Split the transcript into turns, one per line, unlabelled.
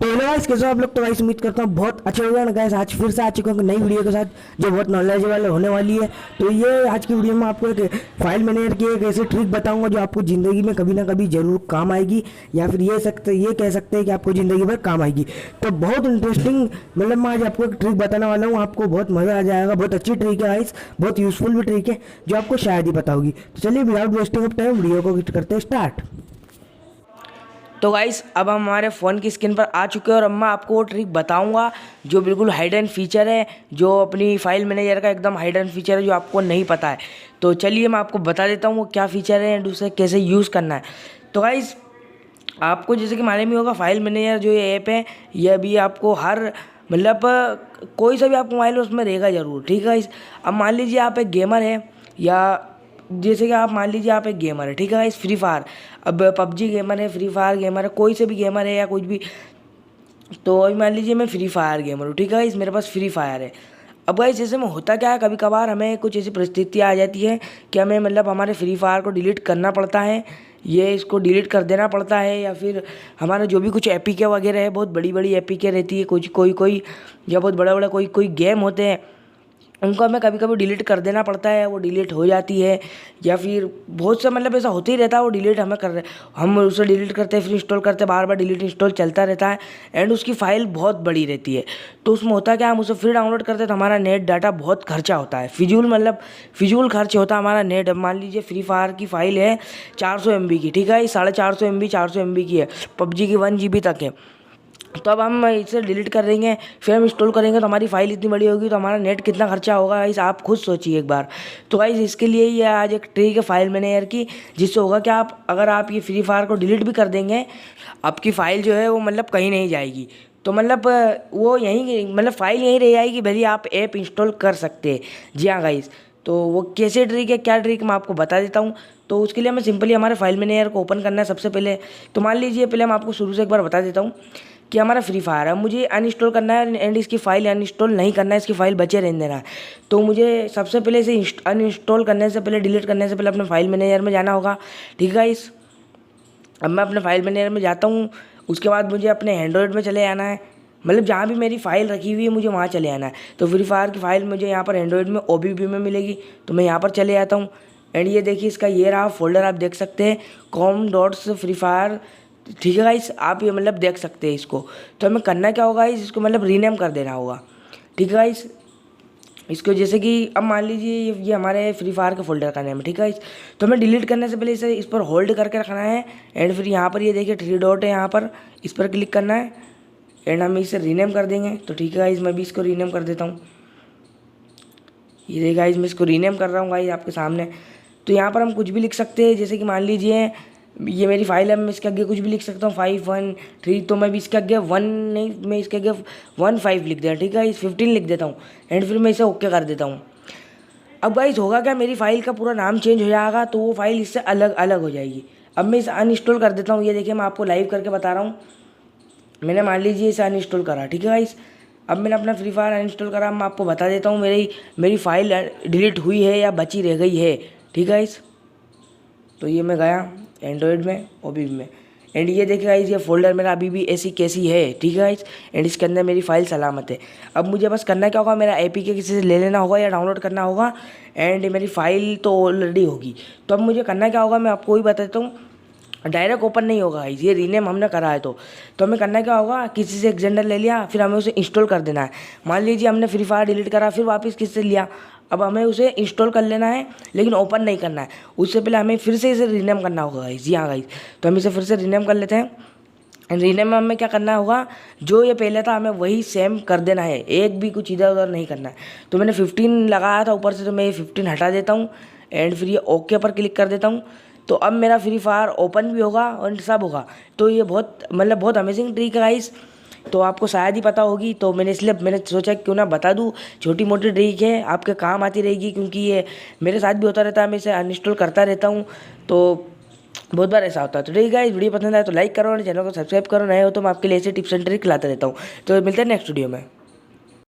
तो hello guys, कैसे हो आप लोग। तो गाइस उम्मीद करता हूँ बहुत अच्छे हो गए गाइस। आज फिर से आ चुका हूँ नई वीडियो के साथ जो बहुत नॉलेजेबल होने वाली है। तो ये आज की वीडियो में आपको एक फाइल मैनेजर की एक ऐसी ट्रिक बताऊंगा जो आपको ज़िंदगी में कभी ना कभी जरूर काम आएगी, या फिर ये कह सकते हैं कि आपको ज़िंदगी भर काम आएगी। तो बहुत इंटरेस्टिंग, मतलब मैं आज आपको एक ट्रिक बताने वाला हूँ, आपको बहुत मज़ा आ जाएगा। बहुत अच्छी ट्रिक है गाइस, बहुत यूजफुल भी ट्रिक है जो आपको शायद ही पता होगी। तो चलिए without wasting of time video को करते हैं स्टार्ट। तो गाइस अब हम हमारे फ़ोन की स्क्रीन पर आ चुके हैं और अब मैं आपको वो ट्रिक बताऊंगा जो बिल्कुल हाइडन फीचर है, जो अपनी फाइल मैनेजर का एकदम हाइडन फीचर है जो आपको नहीं पता है। तो चलिए मैं आपको बता देता हूँ वो क्या फ़ीचर है एंड उसे कैसे यूज़ करना है। तो गाइस आपको जैसे कि मालूम ही होगा, फाइल मैनेजर जो ये ऐप है ये अभी आपको हर मतलब कोई सा भी आपको मोबाइल है उसमें रहेगा ज़रूर, ठीक है गाइस। अब मान लीजिए आप एक गेमर है, या जैसे कि आप मान लीजिए आप एक गेमर है, ठीक है गाइस, फ्री फायर। अब पबजी गेमर है, फ्री फायर गेमर है, कोई से भी गेमर है या कुछ भी। तो अभी मान लीजिए मैं फ्री फायर गेमर हूँ, ठीक है गाइस, मेरे पास फ्री फायर है। अब गाइस जैसे में होता क्या है, कभी कभार हमें कुछ ऐसी परिस्थितियाँ आ जाती है कि हमें मतलब हमारे फ्री फायर को डिलीट करना पड़ता है, ये इसको डिलीट कर देना पड़ता है, या फिर हमारा जो भी कुछ एपीके वगैरह है, बहुत बड़ी बड़ी एपीके रहती है, कुछ कोई कोई या बहुत बड़ा बड़ा कोई कोई गेम होते हैं, उनको हमें कभी कभी डिलीट कर देना पड़ता है, वो डिलीट हो जाती है। या फिर बहुत सा मतलब ऐसा होता ही रहता है, वो डिलीट हमें कर रहे, हम उसे डिलीट करते हैं फिर इंस्टॉल करते हैं, बार बार डिलीट इंस्टॉल चलता रहता है एंड उसकी फ़ाइल बहुत बड़ी रहती है। तो उसमें होता क्या, हम उसे फिर डाउनलोड करते हैं तो हमारा नेट डाटा बहुत खर्चा होता है, फिजूल मतलब फिजूल खर्च होता है हमारा नेट। मान लीजिए फ्री फायर की फ़ाइल है 400 MB की, ठीक है, 450 MB 400 MB की है, पबजी की 1 GB तक है। तो अब हम इसे डिलीट कर देंगे, फिर हम इंस्टॉल करेंगे तो हमारी फ़ाइल इतनी बड़ी होगी, तो हमारा नेट कितना खर्चा होगा गाइस, आप खुद सोचिए एक बार। तो गाइस इसके लिए ये आज एक ट्रिक है फाइल मैनेजर की, जिससे होगा कि आप अगर आप ये फ्री फायर को डिलीट भी कर देंगे, आपकी फ़ाइल जो है वो मतलब कहीं नहीं जाएगी। तो मतलब वो यहीं मतलब फ़ाइल यहीं रह जाएगी, भले आप ऐप इंस्टॉल कर सकते हैं। जी हाँ गाइस, तो वो कैसे ट्रिक है, क्या ट्रिक, मैं आपको बता देता हूँ। तो उसके लिए हमें सिंपली हमारे फाइल मैनेजर को ओपन करना है सबसे पहले। तो मान लीजिए पहले मैं आपको शुरू से एक बार बता देता हूँ कि हमारा फ्री फायर है, मुझे अनइंस्टॉल करना है एंड इसकी फ़ाइल अनइंस्टॉल नहीं करना है, इसकी फ़ाइल बचे रहने देना है। तो मुझे सबसे पहले इसे अनइंस्टॉल करने से पहले, डिलीट करने से पहले अपने फाइल मैनेजर में जाना होगा, ठीक है गाइस। अब मैं अपने फाइल मैनेजर में जाता हूँ, उसके बाद मुझे अपने एंड्रॉयड में चले आना है, मतलब जहाँ भी मेरी फ़ाइल रखी हुई है मुझे वहाँ चले आना है। तो फ्री फायर की फ़ाइल मुझे यहाँ पर एंड्रॉयड में OBB में मिलेगी, तो मैं यहाँ पर चले आता हूँ एंड ये देखिए इसका ये रहा फोल्डर, आप देख सकते हैं com.free-fire, ठीक है गाइस, आप ये मतलब देख सकते हैं इसको। तो हमें करना क्या होगा गाइस, इसको मतलब रीनेम कर देना होगा, ठीक है गाइस। इसको जैसे कि अब मान लीजिए ये हमारे फ्री फायर के फोल्डर का नेम है, ठीक है गाइस। तो हमें डिलीट करने से पहले इसे इस पर होल्ड करके रखना है एंड फिर यहाँ पर ये देखिए 3 डॉट है, यहाँ पर इस पर क्लिक करना है एंड हम इसे रीनेम कर देंगे। तो ठीक है गाइस, मैं भी इसको रीनेम कर देता हूँ। ये देखिए गाइस, मैं इसको रीनेम कर रहा हूँ गाइस आपके सामने। तो यहाँ पर हम कुछ भी लिख सकते हैं, जैसे कि मान लीजिए ये मेरी फाइल है, मैं इसके आगे कुछ भी लिख सकता हूँ 513, तो मैं भी इसके आगे 1 नहीं, मैं इसके आगे 15 लिख देता, ठीक है, इस 15 लिख देता हूँ एंड फिर मैं इसे ओके कर देता हूँ। अब गाइस होगा क्या, मेरी फ़ाइल का पूरा नाम चेंज हो जाएगा, तो वो फाइल इससे अलग अलग हो जाएगी। अब मैं इसे अनइंस्टॉल कर देता हूँ, ये देखिए मैं आपको लाइव करके बता रहा हूँ। मैंने मान लीजिए इसे अनइंस्टॉल करा, ठीक है गाइस। अब मैंने अपना फ्री फायर अनइंस्टॉल करा, मैं आपको बता देता हूँ मेरी फ़ाइल डिलीट हुई है या बची रह गई है, ठीक है गाइस। तो ये मैं गया एंड्रॉयड में OBB में एंड ये देखिए गाइस, ये फोल्डर मेरा अभी भी ऐसी कैसी है, ठीक है गाइस, एंड इसके अंदर मेरी फ़ाइल सलामत है। अब मुझे बस करना क्या होगा, मेरा APK किसी से ले लेना होगा या डाउनलोड करना होगा एंड मेरी फ़ाइल तो ऑलरेडी होगी। तो अब मुझे करना क्या होगा, मैं आपको ही बता देता हूँ। डायरेक्ट ओपन नहीं होगा गाइस, ये रीनेम हमने करा है। तो हमें करना क्या होगा, किसी से एक्जेंडर ले लिया, फिर हमें उसे इंस्टॉल कर देना है। मान लीजिए हमने फ्री फायर डिलीट करा, फिर वापस किसी से लिया, अब हमें उसे इंस्टॉल कर लेना है लेकिन ओपन नहीं करना है, उससे पहले हमें फिर से इसे रीनेम करना होगा गाइस। जी हाँ गाइस, तो हम इसे फिर से रीनेम कर लेते हैं। रीनेम में हमें क्या करना होगा, जो ये पहले था हमें वही सेम कर देना है, एक भी कुछ इधर उधर नहीं करना है। तो मैंने 15 लगाया था ऊपर से, तो मैं ये 15 हटा देता हूँ एंड फिर ये ओके पर क्लिक कर देता हूँ। तो अब मेरा फ्री फायर ओपन भी होगा और सब होगा। तो ये बहुत मतलब बहुत अमेजिंग ट्रिक है गाइस, तो आपको शायद ही पता होगी, तो मैंने सोचा क्यों ना बता दूँ। छोटी मोटी ट्रिक है, आपके काम आती रहेगी, क्योंकि ये मेरे साथ भी होता रहता है, मैं इसे अनइंस्टॉल करता रहता हूँ, तो बहुत बार ऐसा होता है। तो ठीक है गाइस, वीडियो पसंद आए तो लाइक करो और चैनल को सब्सक्राइब करो, नए हो तो मैं आपके लिए ऐसे टिप्स एंड ट्रिक लाता रहता हूँ। तो मिलते हैं नेक्स्ट वीडियो में।